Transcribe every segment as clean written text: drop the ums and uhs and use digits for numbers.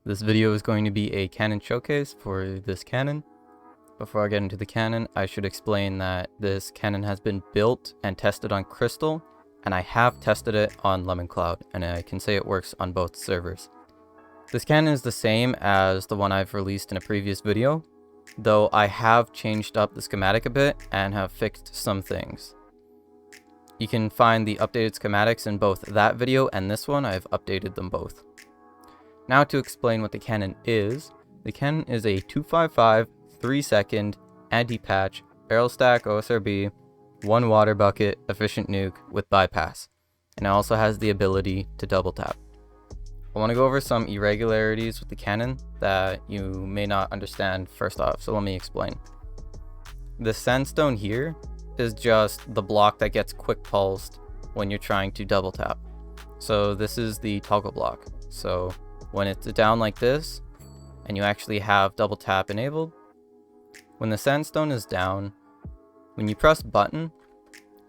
This video is going to be a cannon showcase for this cannon. Before I get into the cannon, I should explain that this cannon has been built and tested on Crystal, and I have tested it on LemonCloud, and I can say it works on both servers. This cannon is the same as the one I've released in a previous video, though I have changed up the schematic a bit and have fixed some things. You can find the updated schematics in both that video and this one. I've updated them both. Now to explain what the cannon is a 255 3-second anti-patch barrel stack OSRB 1 water bucket efficient nuke with bypass, and it also has the ability to double tap. I want to go over some irregularities with the cannon that you may not understand first off, so let me explain. The sandstone here is just the block that gets quick pulsed when you're trying to double tap. So this is the toggle block. So when it's down like this and you actually have double tap enabled, when the sandstone is down, when you press button,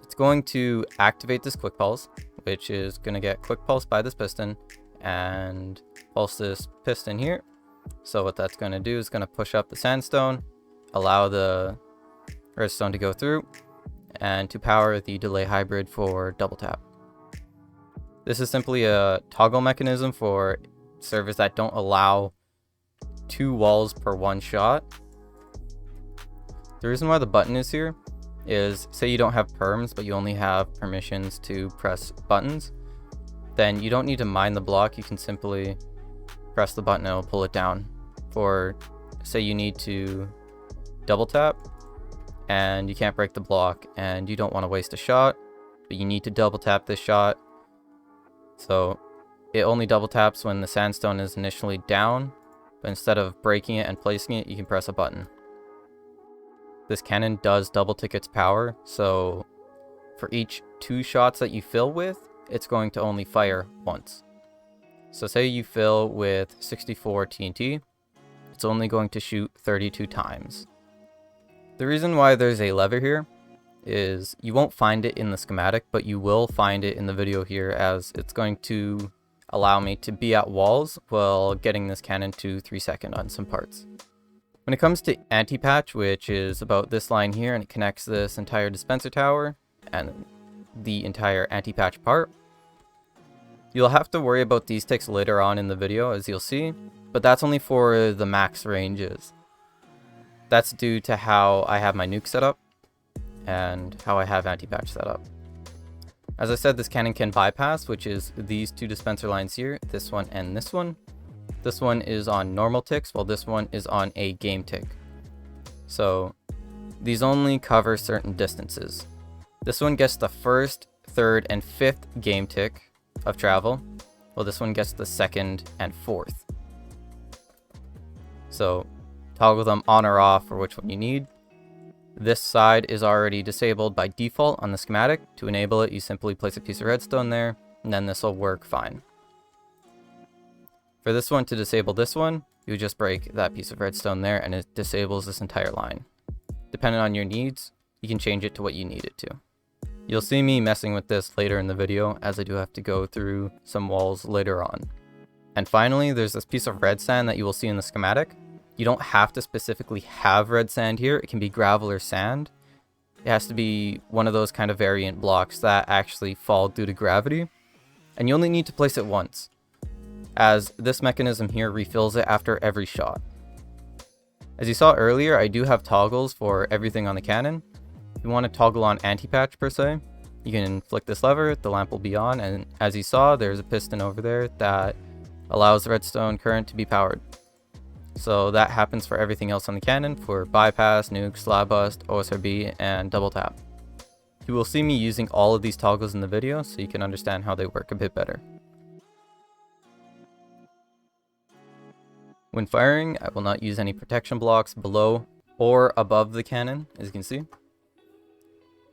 it's going to activate this quick pulse, which is going to get quick pulse by this piston and pulse this piston here. So what that's going to do is going to push up the sandstone, allow the redstone to go through, and to power the delay hybrid for double tap. This is simply a toggle mechanism for servers that don't allow 2 walls per 1 shot. The reason why the button is here is, say you don't have perms but you only have permissions to press buttons, then you don't need to mine the block. You can simply press the button and it'll pull it down. For say you need to double tap and you can't break the block and you don't want to waste a shot, but you need to double tap this shot, so it only double taps when the sandstone is initially down, but instead of breaking it and placing it, you can press a button. This cannon does double tick its power, so for each 2 shots that you fill with, it's going to only fire once. So say you fill with 64 TNT, it's only going to shoot 32 times. The reason why there's a lever here is you won't find it in the schematic, but you will find it in the video here, as it's going to allow me to be at walls while getting this cannon to 3 seconds on some parts. When it comes to anti-patch, which is about this line here, and it connects this entire dispenser tower and the entire anti-patch part, you'll have to worry about these ticks later on in the video, as you'll see, but that's only for the max ranges. That's due to how I have my nuke set up and how I have anti-patch set up. As I said, this cannon can bypass, which is these 2 dispenser lines here, this one and this one. This one is on normal ticks, while this one is on a game tick. So these only cover certain distances. This one gets the 1st, 3rd, and 5th game tick of travel, while this one gets the 2nd and 4th. So toggle them on or off for which one you need. This side is already disabled by default on the schematic. To enable it, you simply place a piece of redstone there, and then this will work fine. For this one, to disable this one, you just break that piece of redstone there and it disables this entire line. Depending on your needs, you can change it to what you need it to. You'll see me messing with this later in the video, as I do have to go through some walls later on. And finally, there's this piece of red sand that you will see in the schematic. You don't have to specifically have red sand here. It can be gravel or sand. It has to be one of those kind of variant blocks that actually fall due to gravity. And you only need to place it once, as this mechanism here refills it after every shot. As you saw earlier, I do have toggles for everything on the cannon. If you want to toggle on anti-patch per se, you can flick this lever, the lamp will be on, and as you saw, there's a piston over there that allows the redstone current to be powered. So that happens for everything else on the cannon, for bypass, nuke, slab bust, OSRB, and double tap. You will see me using all of these toggles in the video so you can understand how they work a bit better. When firing, I will not use any protection blocks below or above the cannon, as you can see.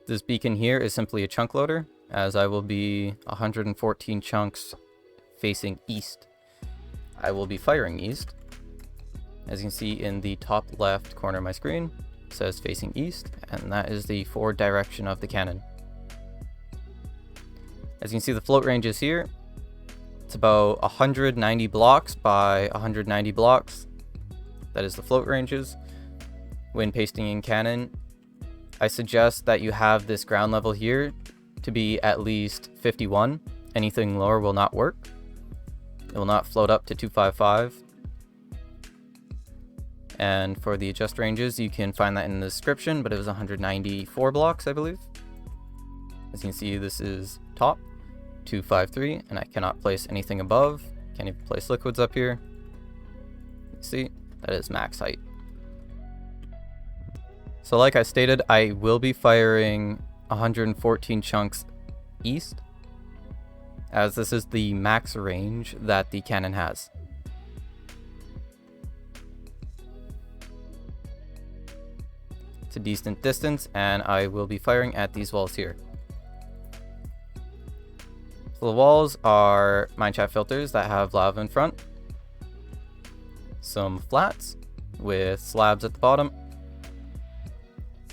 This beacon here is simply a chunk loader, as I will be 114 chunks facing east. I will be firing east. As you can see in the top left corner of my screen, it says facing east, and that is the forward direction of the cannon. As you can see, the float range is here. It's about 190 blocks by 190 blocks. That is the float ranges. When pasting in cannon, I suggest that you have this ground level here to be at least 51. Anything lower will not work. It will not float up to 255. And for the adjust ranges, you can find that in the description, but it was 194 blocks, I believe. As you can see, this is top 253, and I cannot place anything above. Can't even place liquids up here. See, that is max height. So like I stated, I will be firing 114 chunks east, as this is the max range that the cannon has. It's a decent distance, and I will be firing at these walls here. So the walls are mineshaft filters that have lava in front, some flats with slabs at the bottom,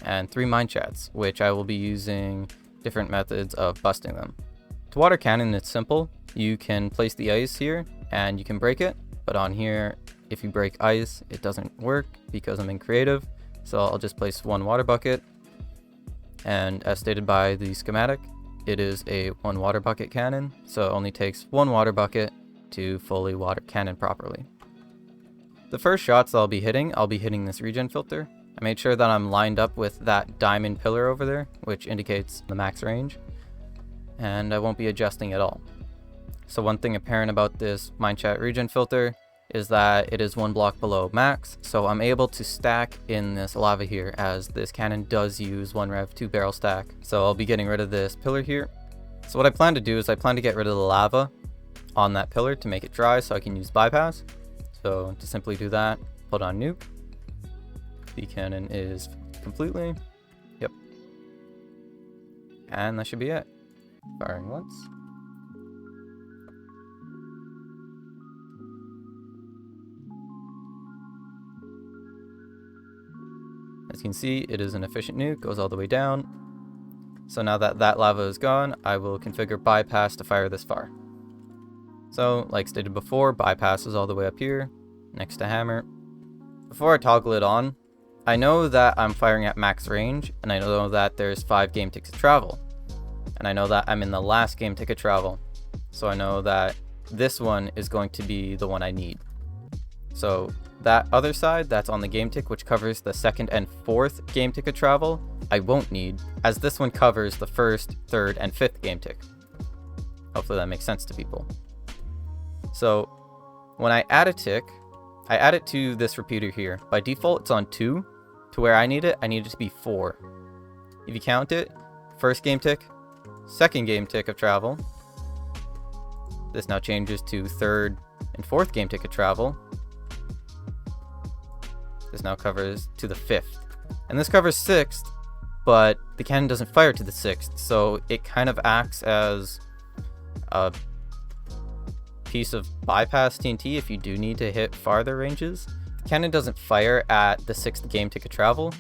and 3 mineshafts, which I will be using different methods of busting them. To water cannon, it's simple. You can place the ice here and you can break it, but on here, if you break ice, it doesn't work because I'm in creative. So I'll just place 1 water bucket, and as stated by the schematic, it is a 1 water bucket cannon, so it only takes 1 water bucket to fully water cannon properly. The first shots I'll be hitting this regen filter. I made sure that I'm lined up with that diamond pillar over there, which indicates the max range, and I won't be adjusting at all. So one thing apparent about this mineshaft regen filter is that it is 1 block below max, so I'm able to stack in this lava here, as this cannon does use 1 rev 2 barrel stack. So I'll be getting rid of this pillar here. So what I plan to do is I plan to get rid of the lava on that pillar to make it dry so I can use bypass. So to simply do that, put on nuke. The cannon is completely, yep. And that should be it. Firing once. As you can see, it is an efficient nuke, goes all the way down. So now that that lava is gone, I will configure bypass to fire this far. So, like stated before, bypass is all the way up here, next to hammer. Before I toggle it on, I know that I'm firing at max range, and I know that there's 5 game ticks of travel. And I know that I'm in the last game tick of travel. So I know that this one is going to be the one I need. So that other side that's on the game tick, which covers the 2nd and 4th game tick of travel, I won't need, as this one covers the 1st, 3rd, and 5th game tick. Hopefully that makes sense to people. So when I add a tick, I add it to this repeater here. By default, it's on 2. To where I need it to be 4. If you count it, 1st game tick, 2nd game tick of travel. This now changes to 3rd and 4th game tick of travel. This now covers to the 5th. And this covers 6th, but the cannon doesn't fire to the 6th, so it kind of acts as a piece of bypass TNT if you do need to hit farther ranges. The cannon doesn't fire at the 6th game tick of travel.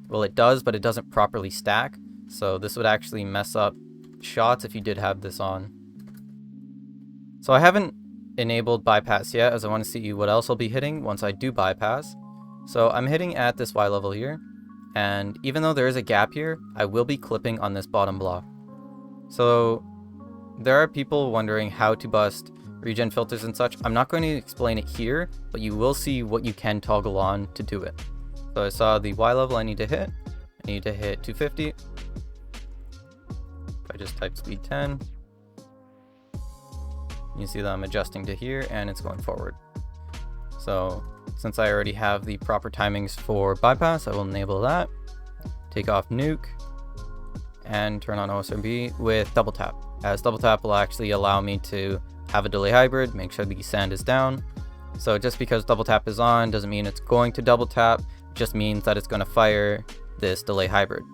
Well, it does, but it doesn't properly stack, so this would actually mess up shots if you did have this on. So I haven't enabled bypass yet, as I want to see what else I'll be hitting once I do bypass. So I'm hitting at this Y level here, and even though there is a gap here, I will be clipping on this bottom block. So there are people wondering how to bust regen filters and such. I'm not going to explain it here, but you will see what you can toggle on to do it. So I saw the Y level I need to hit. I need to hit 250. If I just type speed 10, you see that I'm adjusting to here and it's going forward. So since I already have the proper timings for bypass, I will enable that, take off nuke, and turn on OSRB with double tap, as double tap will actually allow me to have a delay hybrid, make sure the sand is down. So just because double tap is on doesn't mean it's going to double tap, it just means that it's going to fire this delay hybrid.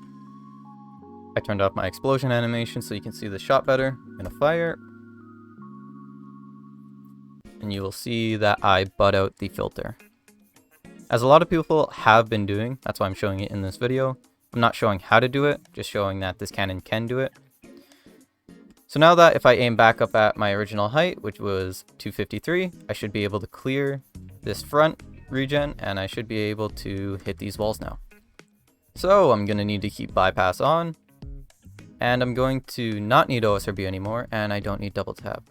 I turned off my explosion animation so you can see the shot better. I'm going to fire, and you will see that I butt out the filter. As a lot of people have been doing, that's why I'm showing it in this video. I'm not showing how to do it, just showing that this cannon can do it. So now that if I aim back up at my original height, which was 253, I should be able to clear this front regen, and I should be able to hit these walls now. So I'm going to need to keep bypass on, and I'm going to not need OSRB anymore, and I don't need double tap.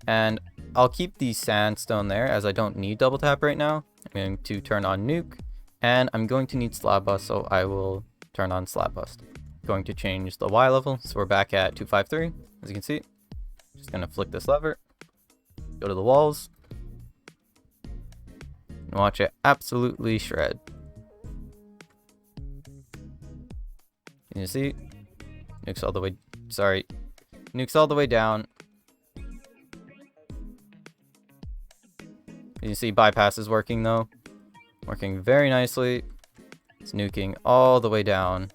And I'll keep the sandstone there as I don't need double tap right now. I'm going to turn on nuke, and I'm going to need slab bust, so I will turn on slab bust. Going to change the Y level, so we're back at 253, as you can see. Just going to flick this lever, go to the walls, and watch it absolutely shred. Can you see? Nuke's all the way, nuke's all the way down. You see bypass is working though. Working very nicely. It's nuking all the way down.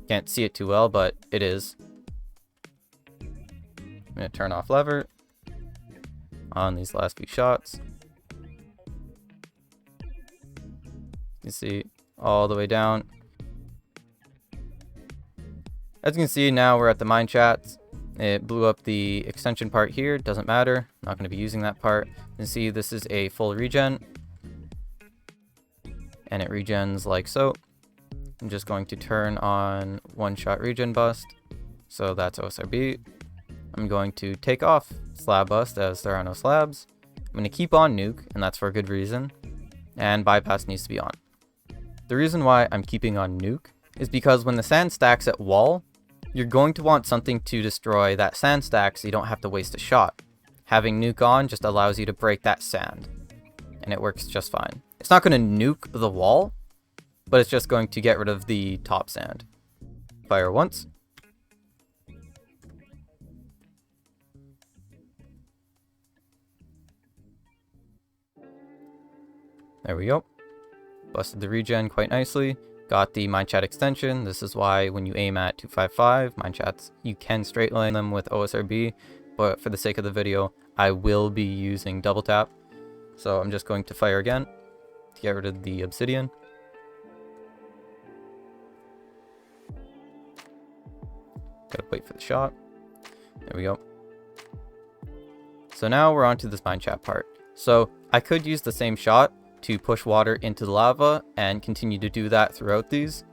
Can't see it too well, but it is. I'm gonna turn off lever on these last few shots. You see all the way down. As you can see, now we're at the mine chats. It blew up the extension part here. Doesn't matter. Not going to be using that part. You can see this is a full regen. And it regens like so. I'm just going to turn on one-shot regen bust. So that's OSRB. I'm going to take off slab bust as there are no slabs. I'm going to keep on nuke, and that's for a good reason. And bypass needs to be on. The reason why I'm keeping on nuke is because when the sand stacks at wall, you're going to want something to destroy that sand stack so you don't have to waste a shot. Having nuke on just allows you to break that sand, and it works just fine. It's not going to nuke the wall, but it's just going to get rid of the top sand. Fire once. There we go. Busted the regen quite nicely. Got the mine chat extension. This is why when you aim at 255 mine chats, you can straight line them with OSRB, but for the sake of the video, I will be using double tap. So I'm just going to fire again to get rid of the obsidian. Gotta wait for the shot. There we go. So now we're on to this mine chat part. So I could use the same shot to push water into the lava and continue to do that throughout these.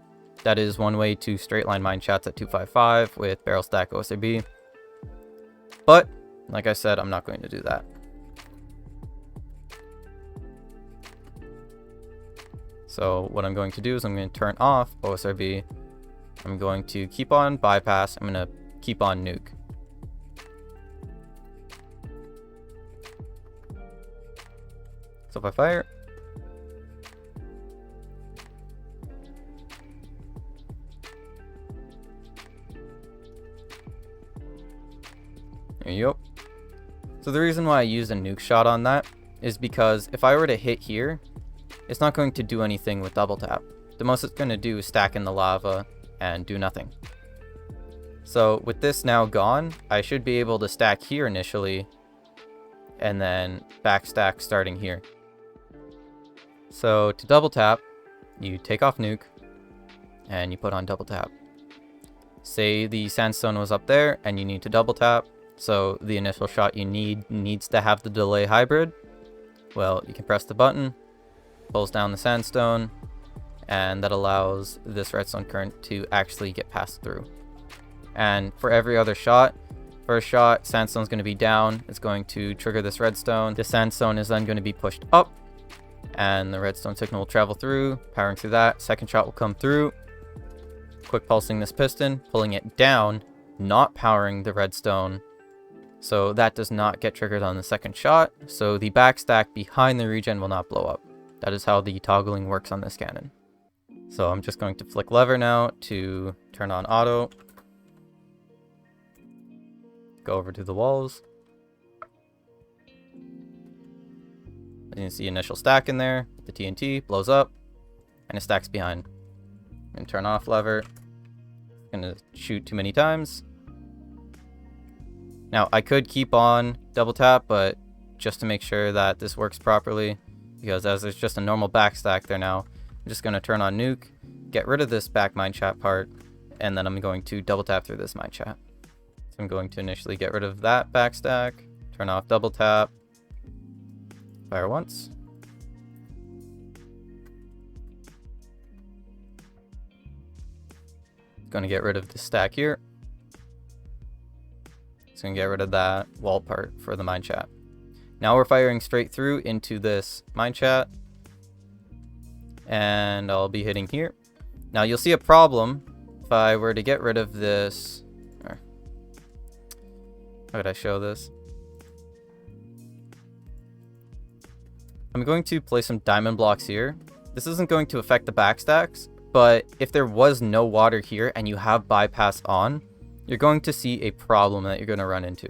That is one way to straight line mine chats at 255 with barrel stack OSRB. But like I said, I'm not going to do that. So what I'm going to do is I'm going to turn off OSRB. I'm going to keep on bypass. I'm going to keep on nuke. So if I fire, there you go. So the reason why I used a nuke shot on that is because if I were to hit here, it's not going to do anything with double tap. The most it's going to do is stack in the lava and do nothing. So with this now gone, I should be able to stack here initially and then back stack starting here. So to double tap, you take off nuke and you put on double tap. Say the sandstone was up there and you need to double tap. So the initial shot you needs to have the delay hybrid. Well, you can press the button, pulls down the sandstone, and that allows this redstone current to actually get passed through. And for every other shot, first shot, sandstone's going to be down. It's going to trigger this redstone. The sandstone is then going to be pushed up, and the redstone signal will travel through, powering through that. Second shot will come through, quick pulsing this piston, pulling it down, not powering the redstone. So that does not get triggered on the second shot. So the backstack behind the regen will not blow up. That is how the toggling works on this cannon. So I'm just going to flick lever now to turn on auto. Go over to the walls. You can see initial stack in there. The TNT blows up and it stacks behind. And turn off lever. Gonna shoot too many times. Now I could keep on double tap, but just to make sure that this works properly, because as there's just a normal backstack there now, I'm just going to turn on nuke, get rid of this back mine chat part, and then I'm going to double tap through this mine chat. So I'm going to initially get rid of that backstack, turn off double tap, fire once. Going to get rid of the stack here. It's going to get rid of that wall part for the mine chat. Now we're firing straight through into this mine chat, and I'll be hitting here. Now you'll see a problem if I were to get rid of this. How could I show this? I'm going to place some diamond blocks here. This isn't going to affect the backstacks, but if there was no water here and you have bypass on, you're going to see a problem that you're going to run into.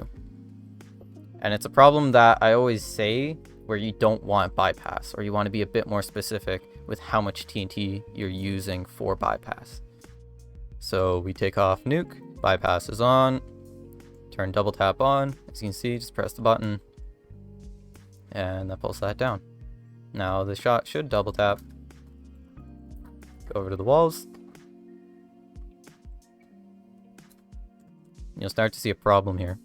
And it's a problem that I always say where you don't want bypass, or you want to be a bit more specific with how much TNT you're using for bypass. So we take off nuke, bypass is on, turn double tap on. As you can see, just press the button and that pulls that down. Now the shot should double tap. Go over to the walls. You'll start to see a problem here.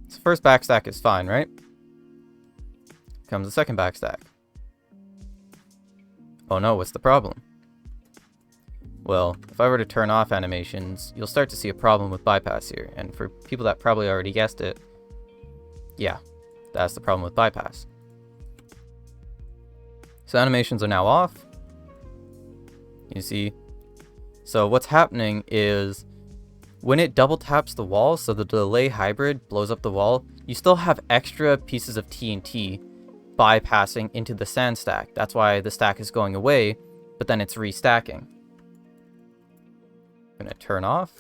So first backstack is fine, right? Comes the second backstack. Oh no, what's the problem? Well, if I were to turn off animations, you'll start to see a problem with bypass here. And for people that probably already guessed it, yeah, that's the problem with bypass. So animations are now off. You see. So what's happening is when it double taps the wall, so the delay hybrid blows up the wall, you still have extra pieces of TNT bypassing into the sand stack. That's why the stack is going away, but then it's restacking. I'm gonna turn off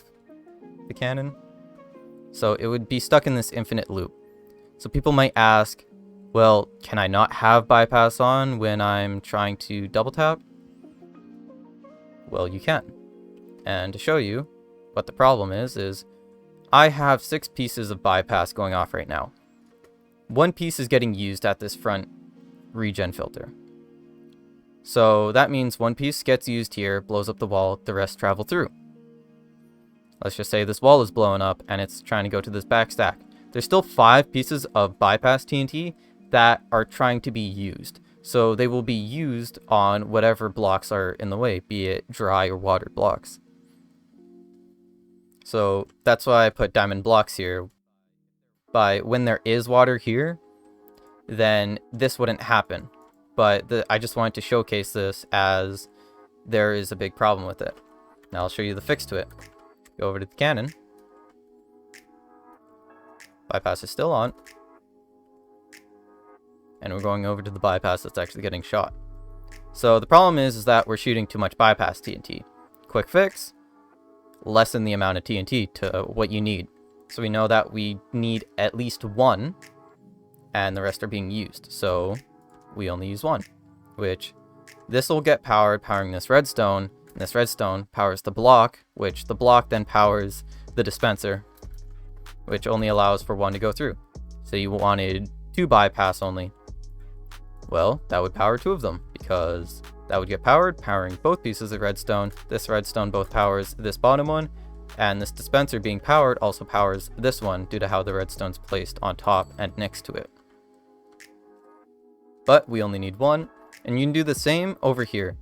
the cannon. So it would be stuck in this infinite loop. So people might ask, well, can I not have bypass on when I'm trying to double tap? Well, you can. And to show you what the problem is I have 6 pieces of bypass going off right now. 1 piece is getting used at this front regen filter. So that means 1 piece gets used here, blows up the wall, the rest travel through. Let's just say this wall is blowing up and it's trying to go to this back stack. There's still 5 pieces of bypass TNT that are trying to be used. So they will be used on whatever blocks are in the way, be it dry or water blocks. So that's why I put diamond blocks here. When there is water here, then this wouldn't happen. But I just wanted to showcase this as there is a big problem with it. Now I'll show you the fix to it. Go over to the cannon. Bypass is still on. And we're going over to the bypass that's actually getting shot. So the problem is that we're shooting too much bypass TNT. Quick fix, lessen the amount of TNT to what you need. So we know that we need at least 1, and the rest are being used. So we only use 1, which this will get powering this redstone, and this redstone powers the block, which the block then powers the dispenser, which only allows for 1 to go through. So you wanted 2 bypass only. Well, that would power 2 of them, because that would get powering both pieces of redstone. This redstone both powers this bottom one, and this dispenser being powered also powers this one due to how the redstone's placed on top and next to it. But we only need 1, and you can do the same over here.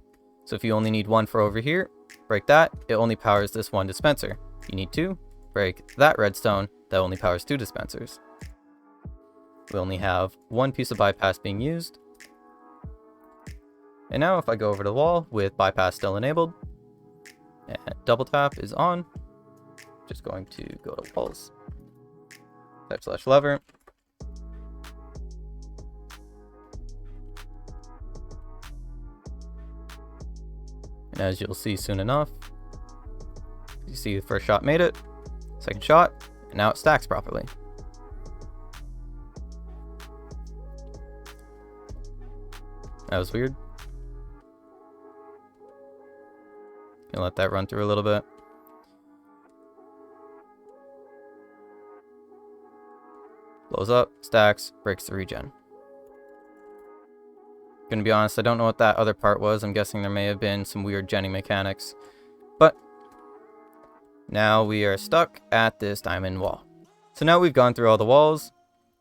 So if you only need 1 for over here, break that, it only powers this 1 dispenser. You need 2, break that redstone, that only powers 2 dispensers. We only have 1 piece of bypass being used. And now if I go over to the wall with bypass still enabled, and double tap is on, just going to go to walls, / lever. And as you'll see soon enough, you see the first shot made it, second shot, and now it stacks properly. That was weird. Gonna let that run through a little bit. Blows up, stacks, breaks the regen. Gonna be honest, I don't know what that other part was. I'm guessing there may have been some weird genning mechanics. But Now we are stuck at this diamond wall. So now we've gone through all the walls,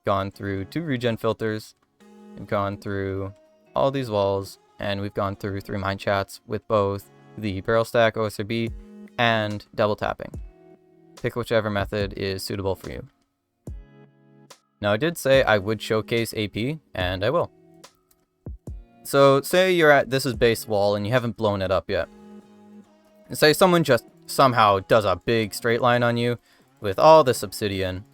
gone through 2 regen filters, we've gone through all these walls, and we've gone through 3 mine chats with both the barrel stack OSRB and double tapping. Pick whichever method is suitable for you. Now I did say I would showcase AP, and I will. So say you're at this is base wall and you haven't blown it up yet. And say someone just somehow does a big straight line on you with all this obsidian.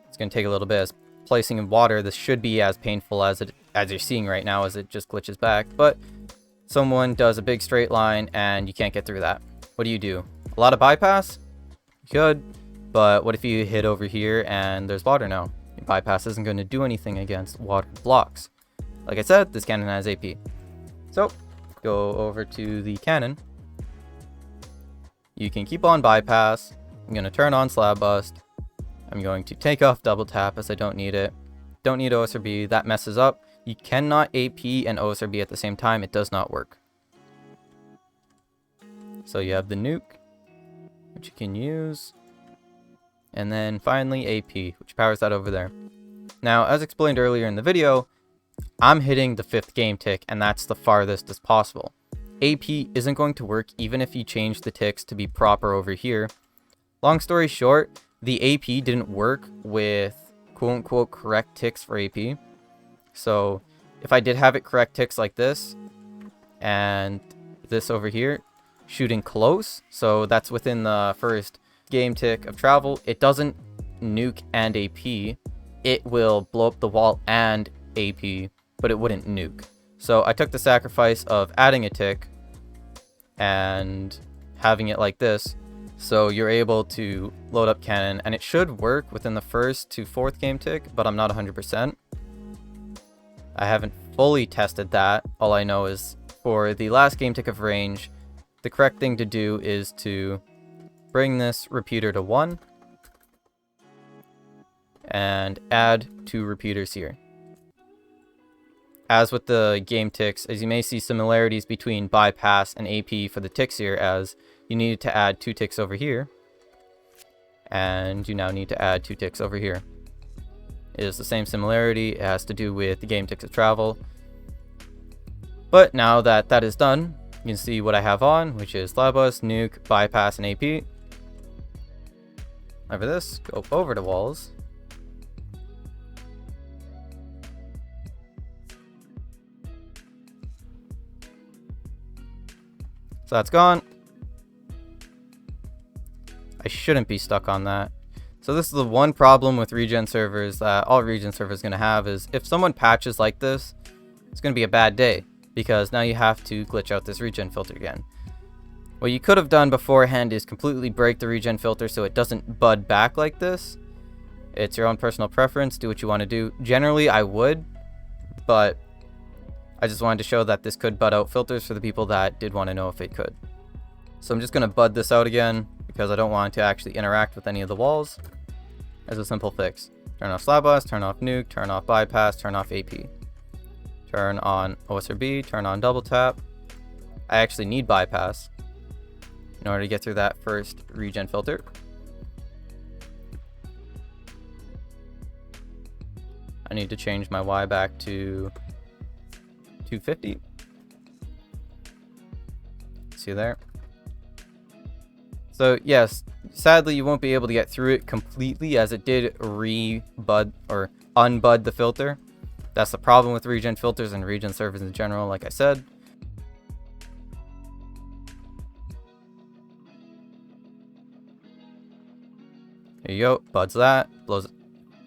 It's going to take a little bit. As placing in water, this should be as painful as you're seeing right now, as it just glitches back. But someone does a big straight line and you can't get through that. What do? A lot of bypass? You could, but what if you hit over here and there's water now? Your bypass isn't going to do anything against water blocks. Like I said, this cannon has AP. So, go over to the cannon. You can keep on bypass. I'm going to turn on slab bust. I'm going to take off double tap as I don't need it. Don't need OSRB, that messes up. You cannot AP and OSRB at the same time, it does not work. So you have the nuke, which you can use. And then finally AP, which powers that over there. Now, as explained earlier in the video, I'm hitting the 5th game tick, and that's the farthest as possible. AP isn't going to work even if you change the ticks to be proper over here. Long story short, the AP didn't work with quote-unquote correct ticks for AP. So if I did have it correct ticks like this, and this over here, shooting close, so that's within the first game tick of travel, it doesn't nuke and AP. It will blow up the wall and AP, but it wouldn't nuke. So I took the sacrifice of adding a tick and having it like this, so you're able to load up cannon, and it should work within the 1st to 4th game tick, but I'm not 100%. I haven't fully tested that. All I know is for the last game tick of range, the correct thing to do is to bring this repeater to 1 and add 2 repeaters here. As with the game ticks, as you may see similarities between bypass and AP for the ticks here, as you needed to add 2 ticks over here, and you now need to add 2 ticks over here. It is the same similarity. It has to do with the game ticks of travel. But now that that is done, you can see what I have on, which is Slabus, Nuke, Bypass, and AP. Over this, go over to walls. So that's gone. I shouldn't be stuck on that. So this is the one problem with regen servers that all regen servers are going to have, is if someone patches like this, it's going to be a bad day, because now you have to glitch out this regen filter again. What you could have done beforehand is completely break the regen filter so it doesn't bud back like this. It's your own personal preference, do what you want to do. Generally I would, but I just wanted to show that this could bud out filters for the people that did want to know if it could. So I'm just going to bud this out again, because I don't want it to actually interact with any of the walls. As a simple fix. Turn off slab bus, turn off nuke, turn off bypass, turn off AP. Turn on OSRB, turn on double tap. I actually need bypass in order to get through that first regen filter. I need to change my Y back to 250. See there? So yes, sadly you won't be able to get through it completely, as it did re-bud or unbud the filter. That's the problem with regen filters and regen servers in general, like I said. There you go, buds that, blows it.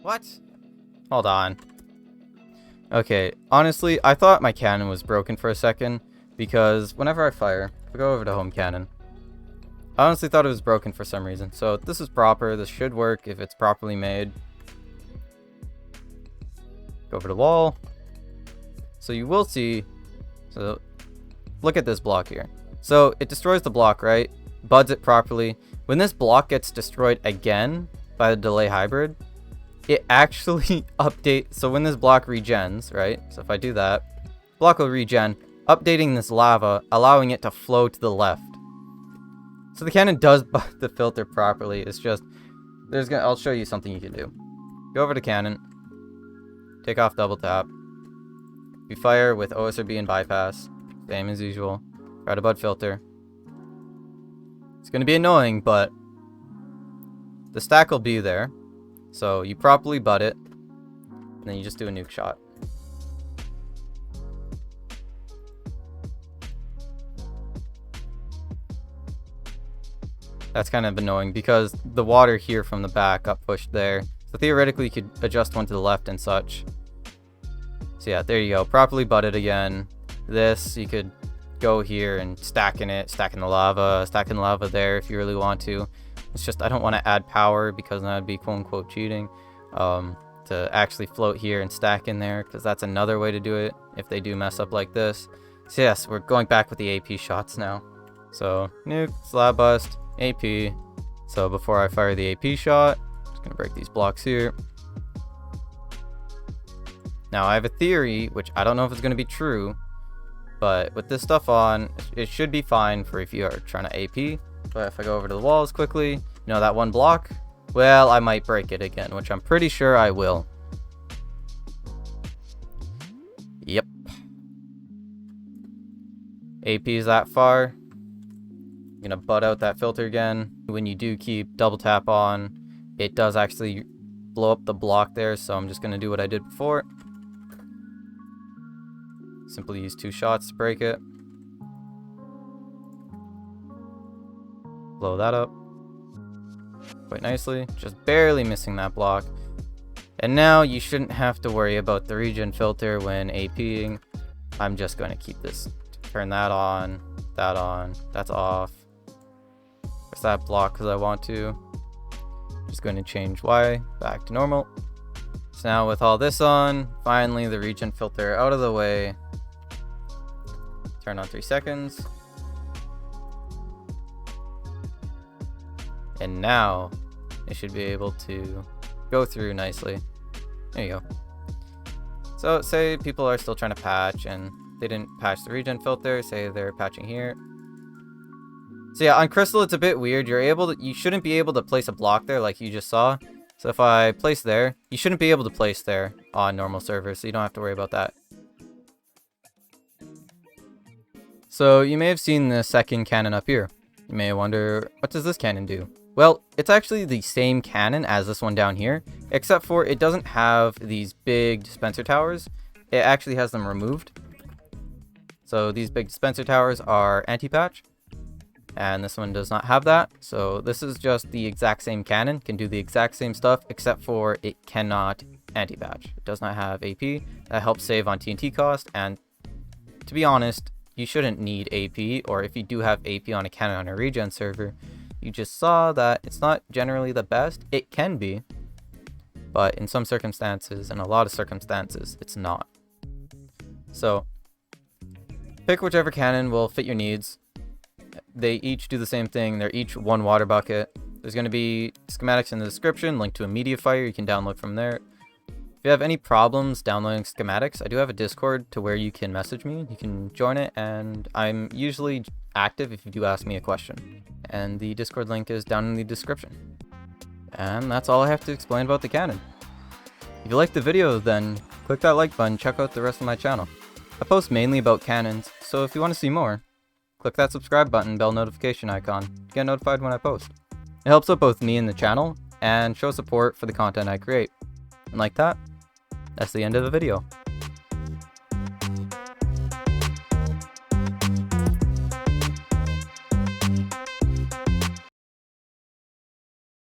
What? Hold on. Okay, honestly, I thought my cannon was broken for a second, because whenever I fire, if I go over to home cannon, I honestly thought it was broken for some reason. So this is proper, this should work if it's properly made. Go over to wall. So you will see, so look at this block here. So it destroys the block, right? Buds it properly. When this block gets destroyed again by the delay hybrid, it actually updates. So when this block regens, right? So if I do that, block will regen, updating this lava, allowing it to flow to the left. So the cannon does butt the filter properly. It's just I'll show you something you can do. Go over to cannon, take off double tap. You fire with OSRB and bypass, same as usual. Try to butt filter. It's gonna be annoying, but the stack will be there. So you properly butt it, and then you just do a nuke shot. That's kind of annoying because the water here from the back got pushed there. So theoretically you could adjust one to the left and such. So yeah, there you go. Properly butted again. This, you could go here and stacking the lava there if you really want to. It's just I don't want to add power because that would be quote unquote cheating. To actually float here and stack in there, because that's another way to do it if they do mess up like this. So yes, we're going back with the AP shots now. So nuke, slab bust, AP. So before I fire the AP shot, I'm just gonna break these blocks here. Now I have a theory, which I don't know if it's gonna be true, but with this stuff on, it should be fine for if you are trying to AP. But if I go over to the walls quickly, you know that one block? Well, I might break it again, which I'm pretty sure I will. Yep. AP is that far. I'm gonna butt out that filter again. When you do keep double tap on, it does actually blow up the block there, so I'm just gonna do what I did before. Simply use 2 shots to break it. Blow that up quite nicely, just barely missing that block. And now you shouldn't have to worry about the regen filter when APing. I'm just going to keep this, turn that on, that's off. Press that block because I want to. Just going to change Y back to normal. So now with all this on, finally the regen filter out of the way. Turn on 3 seconds. And now it should be able to go through nicely. There you go. So say people are still trying to patch and they didn't patch the regen filter, say they're patching here. So yeah, on Crystal it's a bit weird. You shouldn't be able to place a block there like you just saw. So if I place there, you shouldn't be able to place there on normal servers, so you don't have to worry about that. So you may have seen the second cannon up here. You may wonder, what does this cannon do? Well, it's actually the same cannon as this one down here, except for it doesn't have these big dispenser towers. It actually has them removed. So these big dispenser towers are anti-patch, and this one does not have that. So this is just the exact same cannon, can do the exact same stuff, except for it cannot anti-patch. It does not have AP. That helps save on TNT cost, and to be honest, you shouldn't need AP, or if you do have AP on a cannon on a regen server, you just saw that it's not generally the best. It can be, but in some circumstances, and a lot of circumstances, it's not. So pick whichever cannon will fit your needs. They each do the same thing. They're each 1 water bucket. There's going to be schematics in the description, link to a media fire you can download from there. If you have any problems downloading schematics, I do have a Discord to where you can message me. You can join it, and I'm usually active if you do ask me a question. And the Discord link is down in the description. And that's all I have to explain about the cannon. If you liked the video, then click that like button, check out the rest of my channel. I post mainly about cannons, so if you want to see more, click that subscribe button, bell notification icon, to get notified when I post. It helps out both me and the channel, and shows support for the content I create. And like that, that's the end of the video.